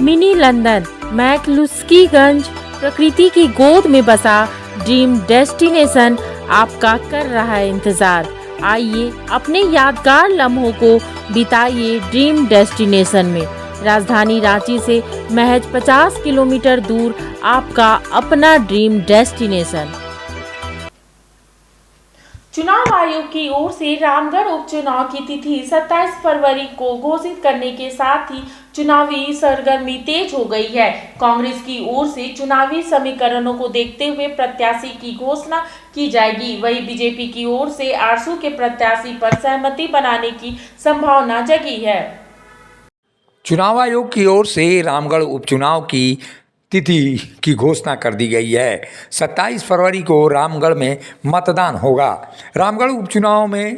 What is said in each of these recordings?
Mini London McCluskieganj प्रकृति की गोद में बसा ड्रीम डेस्टिनेशन आपका कर रहा है इंतजार। आइए अपने यादगार लम्हों को बिताइए ड्रीम डेस्टिनेशन में। राजधानी रांची से महज 50 किलोमीटर दूर आपका अपना ड्रीम डेस्टिनेशन। चुनाव आयोग की ओर से रामगढ़ उपचुनाव की तिथि 27 फरवरी को घोषित करने के साथ ही चुनावी सरगर्मी तेज हो गई है। कांग्रेस की ओर से चुनावी समीकरणों को देखते हुए प्रत्याशी की घोषणा की जाएगी। वहीं बीजेपी की ओर से आरसू के प्रत्याशी पर सहमति बनाने की संभावना जगी है। चुनाव आयोग की ओर से रामगढ़ उपचुनाव की तिथि की घोषणा कर दी गई है। 27 फरवरी को रामगढ़ में मतदान होगा। रामगढ़ उपचुनाव में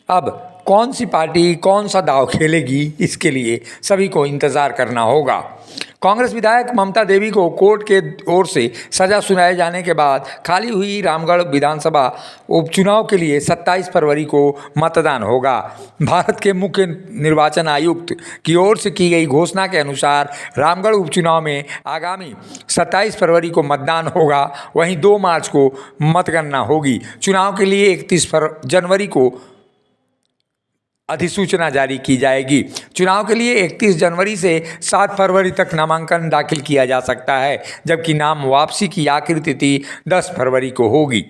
अब कौन सी पार्टी कौन सा दांव खेलेगी, इसके लिए सभी को इंतज़ार करना होगा। कांग्रेस विधायक ममता देवी को कोर्ट के ओर से सजा सुनाए जाने के बाद खाली हुई रामगढ़ विधानसभा उपचुनाव के लिए 27 फरवरी को मतदान होगा। भारत के मुख्य निर्वाचन आयुक्त की ओर से की गई घोषणा के अनुसार रामगढ़ उपचुनाव में आगामी 27 फरवरी को मतदान होगा। वहीं 2 मार्च को मतगणना होगी। चुनाव के लिए 31 जनवरी को अधिसूचना जारी की जाएगी। चुनाव के लिए 31 जनवरी से 7 फरवरी तक नामांकन दाखिल किया जा सकता है, जबकि नाम वापसी की आखिरी तिथि 10 फरवरी को होगी।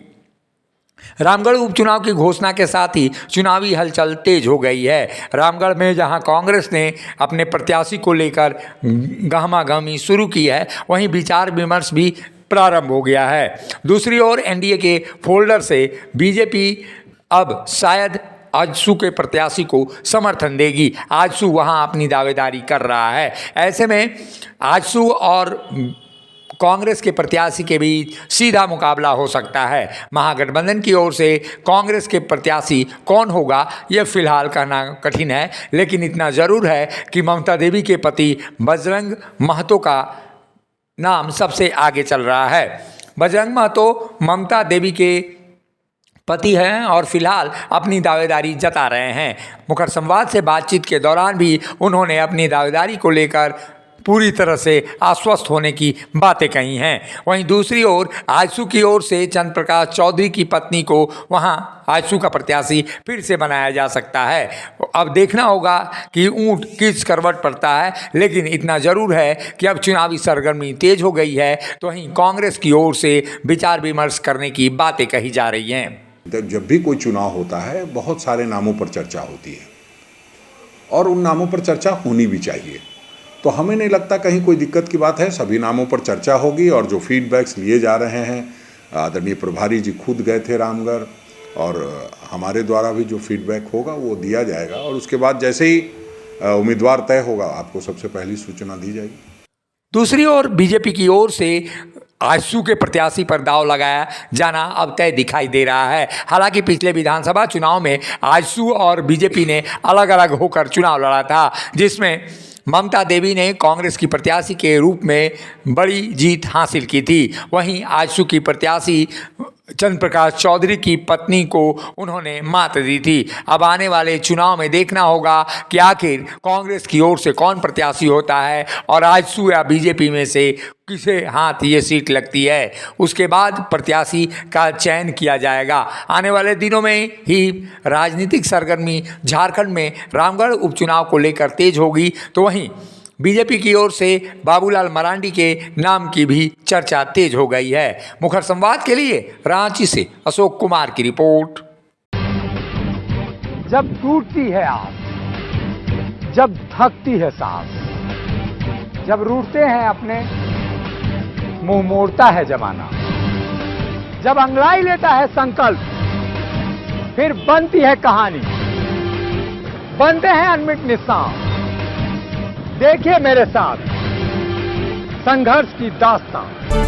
रामगढ़ उपचुनाव की घोषणा के साथ ही चुनावी हलचल तेज हो गई है। रामगढ़ में जहां कांग्रेस ने अपने प्रत्याशी को लेकर गहमागहमी शुरू की है, वहीं विचार विमर्श भी प्रारंभ हो गया है। दूसरी ओर एनडीए के फोल्डर से बीजेपी अब शायद आजसू के प्रत्याशी को समर्थन देगी। आजसू वहां अपनी दावेदारी कर रहा है। ऐसे में आजसू और कांग्रेस के प्रत्याशी के बीच सीधा मुकाबला हो सकता है। महागठबंधन की ओर से कांग्रेस के प्रत्याशी कौन होगा, यह फिलहाल कहना कठिन है, लेकिन इतना ज़रूर है कि ममता देवी के पति बजरंग महतो का नाम सबसे आगे चल रहा है। बजरंग महतो ममता देवी के पति हैं और फिलहाल अपनी दावेदारी जता रहे हैं। मुखर संवाद से बातचीत के दौरान भी उन्होंने अपनी दावेदारी को लेकर पूरी तरह से आश्वस्त होने की बातें कही हैं। वहीं दूसरी ओर आजसू की ओर से चंद्र प्रकाश चौधरी की पत्नी को वहां आजसू का प्रत्याशी फिर से बनाया जा सकता है। अब देखना होगा कि ऊंट किस करवट पड़ता है, लेकिन इतना ज़रूर है कि अब चुनावी सरगर्मी तेज हो गई है। तो वहीं कांग्रेस की ओर से विचार विमर्श करने की बातें कही जा रही हैं। जब भी कोई चुनाव होता है, बहुत सारे नामों पर चर्चा होती है और उन नामों पर चर्चा होनी भी चाहिए। तो हमें नहीं लगता कहीं कोई दिक्कत की बात है। सभी नामों पर चर्चा होगी और जो फीडबैक्स लिए जा रहे हैं, आदरणीय प्रभारी जी खुद गए थे रामगढ़ और हमारे द्वारा भी जो फीडबैक होगा वो दिया जाएगा और उसके बाद जैसे ही उम्मीदवार तय होगा आपको सबसे पहली सूचना दी जाएगी। दूसरी ओर बीजेपी की ओर से आजसू के प्रत्याशी पर दांव लगाया जाना अब तय दिखाई दे रहा है। हालांकि पिछले विधानसभा चुनाव में आजसू और बीजेपी ने अलग अलग होकर चुनाव लड़ा था, जिसमें ममता देवी ने कांग्रेस की प्रत्याशी के रूप में बड़ी जीत हासिल की थी। वहीं आजसू की प्रत्याशी चंद्र प्रकाश चौधरी की पत्नी को उन्होंने मात दी थी। अब आने वाले चुनाव में देखना होगा कि आखिर कांग्रेस की ओर से कौन प्रत्याशी होता है और आजसू या बीजेपी में से किसे हाथ ये सीट लगती है। उसके बाद प्रत्याशी का चयन किया जाएगा। आने वाले दिनों में ही राजनीतिक सरगर्मी झारखंड में रामगढ़ उपचुनाव को लेकर तेज होगी। तो वहीं बीजेपी की ओर से बाबूलाल मरांडी के नाम की भी चर्चा तेज हो गई है। मुखर संवाद के लिए रांची से अशोक कुमार की रिपोर्ट। जब टूटती है आस, जब थकती है सांस, जब रूठते हैं अपने, मुंह मोड़ता है जमाना, जब अंगड़ाई लेता है संकल्प, फिर बनती है कहानी, बनते हैं अनमिट निशान। देखिए मेरे साथ संघर्ष की दास्तान।